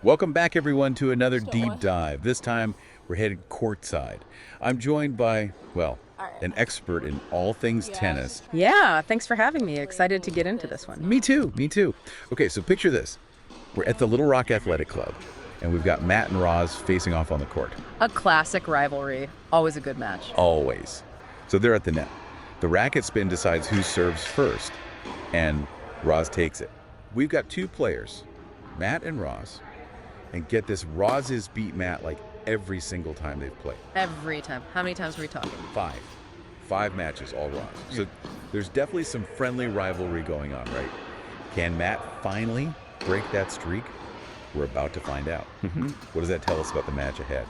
Welcome back, everyone, to another deep dive. This time, we're headed courtside. I'm joined by, well, an expert in all things tennis. Yeah, thanks for having me. Excited to get into this one. Me too, me too. Okay, so picture this. We're at the Little Rock Athletic Club, and we've got Matt and Roz facing off on the court. A classic rivalry. Always a good match. Always. So they're at the net. The racket spin decides who serves first, and Roz takes it. We've got two players, Matt and Roz. And get this, Roz has beat Matt like every single time they've played. Every time. How many times are we talking? Five matches, all Roz. So there's definitely some friendly rivalry going on, right? Can Matt finally break that streak? We're about to find out. What does that tell us about the match ahead?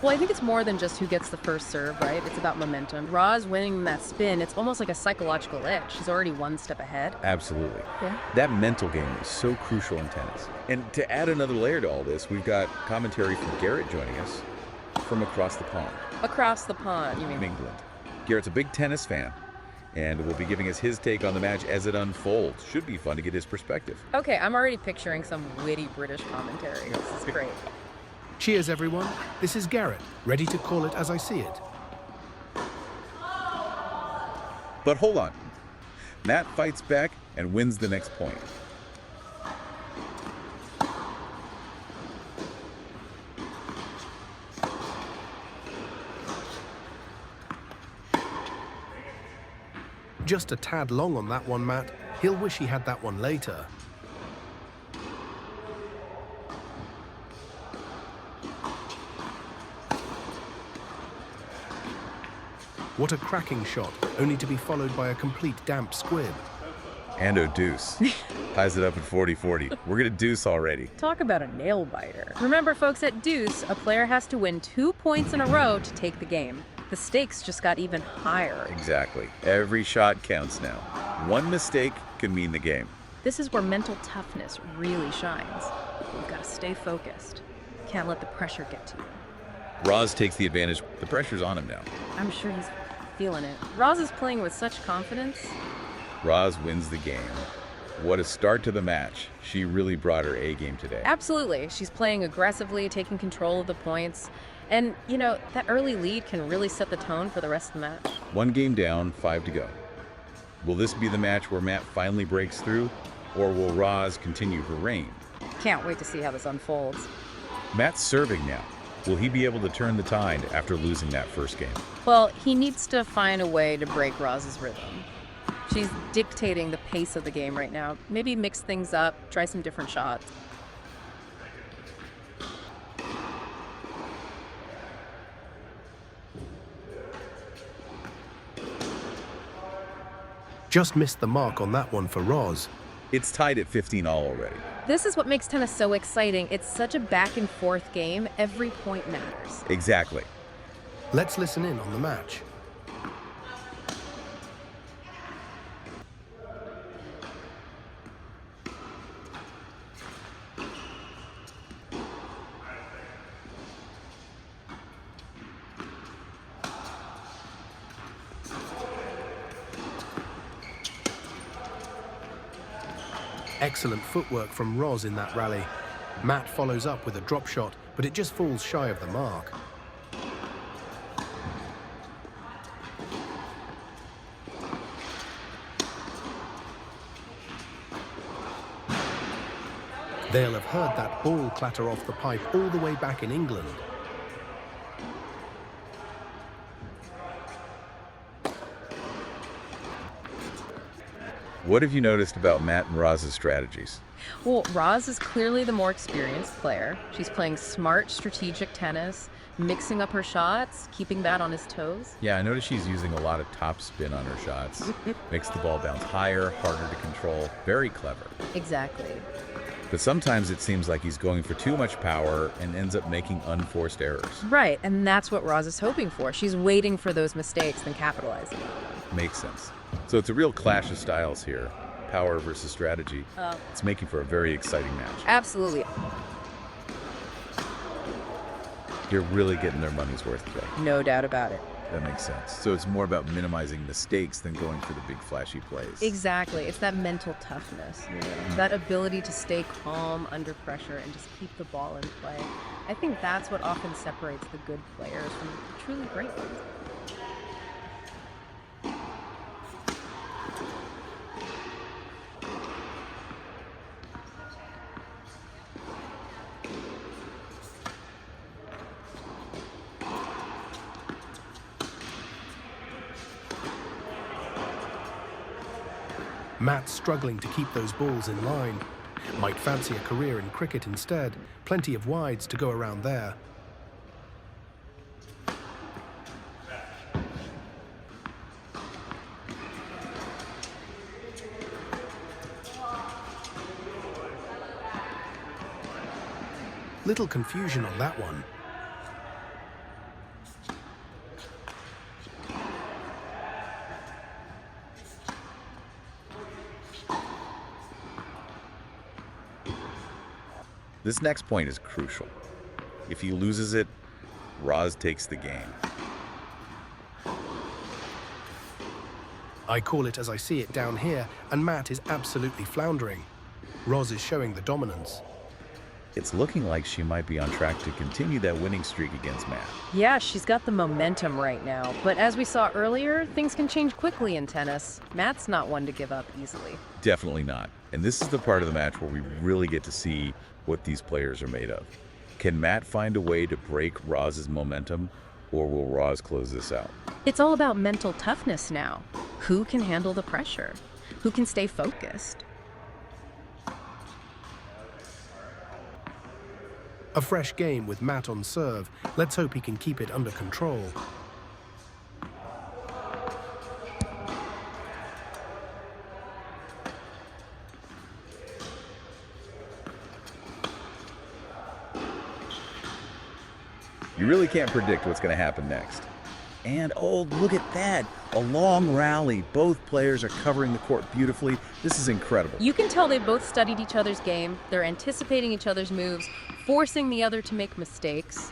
Well, I think it's more than just who gets the first serve, right? It's about momentum. Roz winning that spin, it's almost like a psychological edge. She's already one step ahead. Absolutely. Yeah. That mental game is so crucial in tennis. And to add another layer to all this, we've got commentary from Garrett joining us from across the pond. Across the pond, you mean? In England. Garrett's a big tennis fan, and will be giving us his take on the match as it unfolds. Should be fun to get his perspective. Okay, I'm already picturing some witty British commentary. This is great. Cheers, everyone. This is Garrett, ready to call it as I see it. But hold on. Matt fights back and wins the next point. Just a tad long on that one, Matt. He'll wish he had that one later. What a cracking shot, only to be followed by a complete damp squib. And a deuce. Ties it up at 40-40. We're going to deuce already. Talk about a nail biter. Remember, folks, at deuce, a player has to win 2 points in a row to take the game. The stakes just got even higher. Exactly. Every shot counts now. One mistake could mean the game. This is where mental toughness really shines. You've got to stay focused. Can't let the pressure get to you. Roz takes the advantage. The pressure's on him now. I'm sure he's feeling it. Roz is playing with such confidence. Roz wins the game. What a start to the match. She really brought her A game today. Absolutely. She's playing aggressively, taking control of the points. And, you know, that early lead can really set the tone for the rest of the match. One game down, 5 to go. Will this be the match where Matt finally breaks through, or will Roz continue her reign? Can't wait to see how this unfolds. Matt's serving now. Will he be able to turn the tide after losing that first game? Well, he needs to find a way to break Roz's rhythm. She's dictating the pace of the game right now. Maybe mix things up, try some different shots. Just missed the mark on that one for Roz. It's tied at 15 all already. This is what makes tennis so exciting. It's such a back and forth game. Every point matters. Exactly. Let's listen in on the match. Excellent footwork from Roz in that rally. Matt follows up with a drop shot, but it just falls shy of the mark. They'll have heard that ball clatter off the pipe all the way back in England. What have you noticed about Matt and Roz's strategies? Well, Roz is clearly the more experienced player. She's playing smart, strategic tennis, mixing up her shots, keeping Matt on his toes. Yeah, I noticed she's using a lot of top spin on her shots. Makes the ball bounce higher, harder to control. Very clever. Exactly. But sometimes it seems like he's going for too much power and ends up making unforced errors. Right, and that's what Roz is hoping for. She's waiting for those mistakes and capitalizing on them. Makes sense. So it's a real clash of styles here. Power versus strategy. It's making for a very exciting match. Absolutely. You're really getting their money's worth today. No doubt about it. That makes sense. So it's more about minimizing mistakes than going for the big flashy plays. Exactly. It's that mental toughness, that ability to stay calm under pressure and just keep the ball in play. I think that's what often separates the good players from the truly great ones. Matt's struggling to keep those balls in line. Might fancy a career in cricket instead. Plenty of wides to go around there. Little confusion on that one. This next point is crucial. If he loses it, Roz takes the game. I call it as I see it down here, and Matt is absolutely floundering. Roz is showing the dominance. It's looking like she might be on track to continue that winning streak against Matt. Yeah, she's got the momentum right now. But as we saw earlier, things can change quickly in tennis. Matt's not one to give up easily. Definitely not. And this is the part of the match where we really get to see what these players are made of. Can Matt find a way to break Roz's momentum, or will Roz close this out? It's all about mental toughness now. Who can handle the pressure? Who can stay focused? A fresh game with Matt on serve. Let's hope he can keep it under control. You really can't predict what's going to happen next. And oh, look at that. A long rally. Both players are covering the court beautifully. This is incredible. You can tell they both studied each other's game. They're anticipating each other's moves, forcing the other to make mistakes.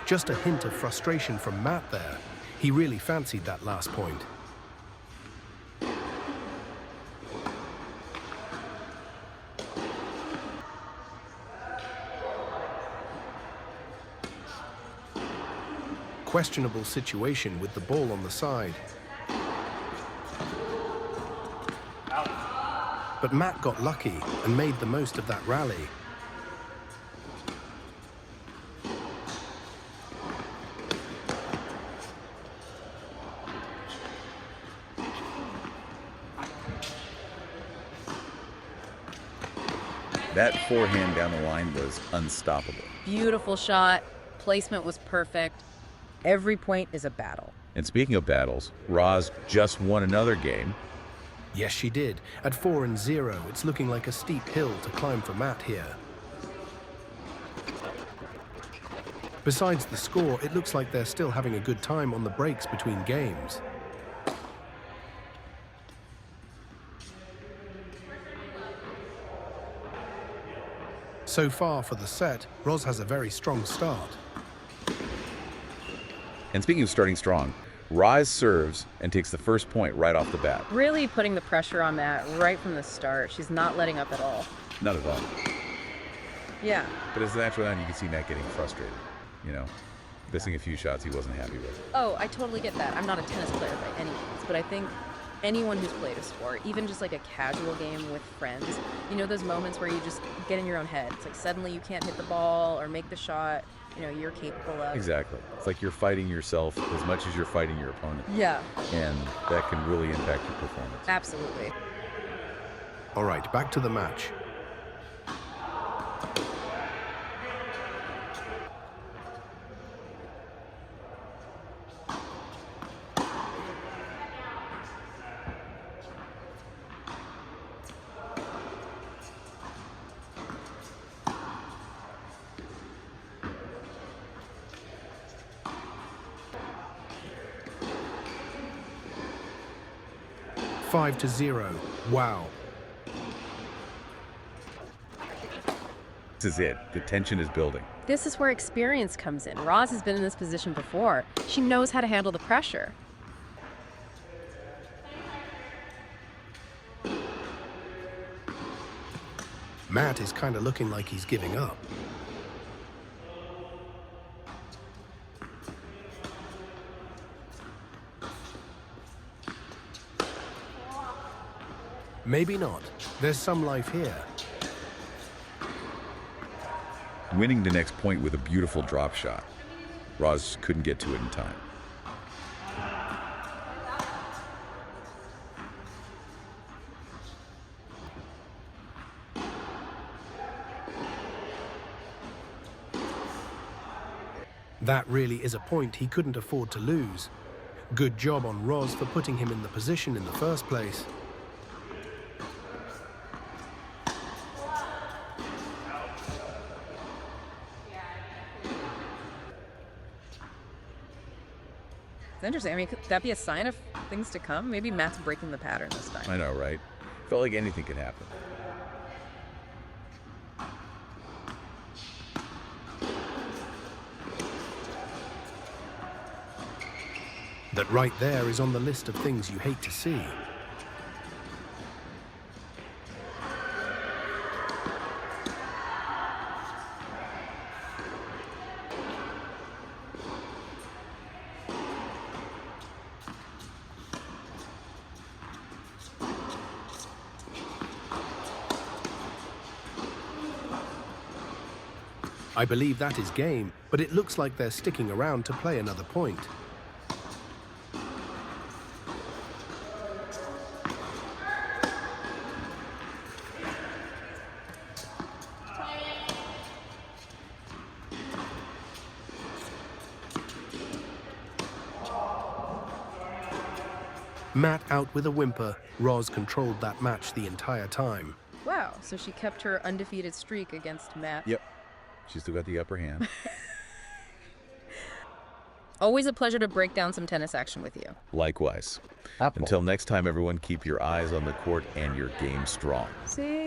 Just a hint of frustration from Matt there. He really fancied that last point. Questionable situation with the ball on the side. But Matt got lucky and made the most of that rally. That forehand down the line was unstoppable. Beautiful shot. Placement was perfect. Every point is a battle. And speaking of battles, Roz just won another game. Yes, she did. At 4-0, it's looking like a steep hill to climb for Matt here. Besides the score, it looks like they're still having a good time on the breaks between games. So far for the set, Roz has a very strong start. And speaking of starting strong, Roz serves and takes the first point right off the bat. Really putting the pressure on Matt right from the start. She's not letting up at all. Not at all. Yeah. But as the match went on, you can see Matt getting frustrated, missing a few shots he wasn't happy with. Oh, I totally get that. I'm not a tennis player by any means, but I think anyone who's played a sport, even just like a casual game with friends, those moments where you just get in your own head. It's like suddenly you can't hit the ball or make the shot, you're capable of. Exactly. It's like you're fighting yourself as much as you're fighting your opponent. Yeah. And that can really impact your performance. Absolutely. All right, back to the match. Five to 0. Wow. This is it. The tension is building. This is where experience comes in. Roz has been in this position before. She knows how to handle the pressure. Matt is kind of looking like he's giving up. Maybe not. There's some life here. Winning the next point with a beautiful drop shot. Roz couldn't get to it in time. That really is a point he couldn't afford to lose. Good job on Roz for putting him in the position in the first place. It's interesting. I mean, could that be a sign of things to come? Maybe Matt's breaking the pattern this time. I know, right? Felt like anything could happen. That right there is on the list of things you hate to see. I believe that is game, but it looks like they're sticking around to play another point. Matt out with a whimper. Roz controlled that match the entire time. Wow, so she kept her undefeated streak against Matt. Yep. She's still got the upper hand. Always a pleasure to break down some tennis action with you. Likewise. Apple. Until next time, everyone, keep your eyes on the court and your game strong. See?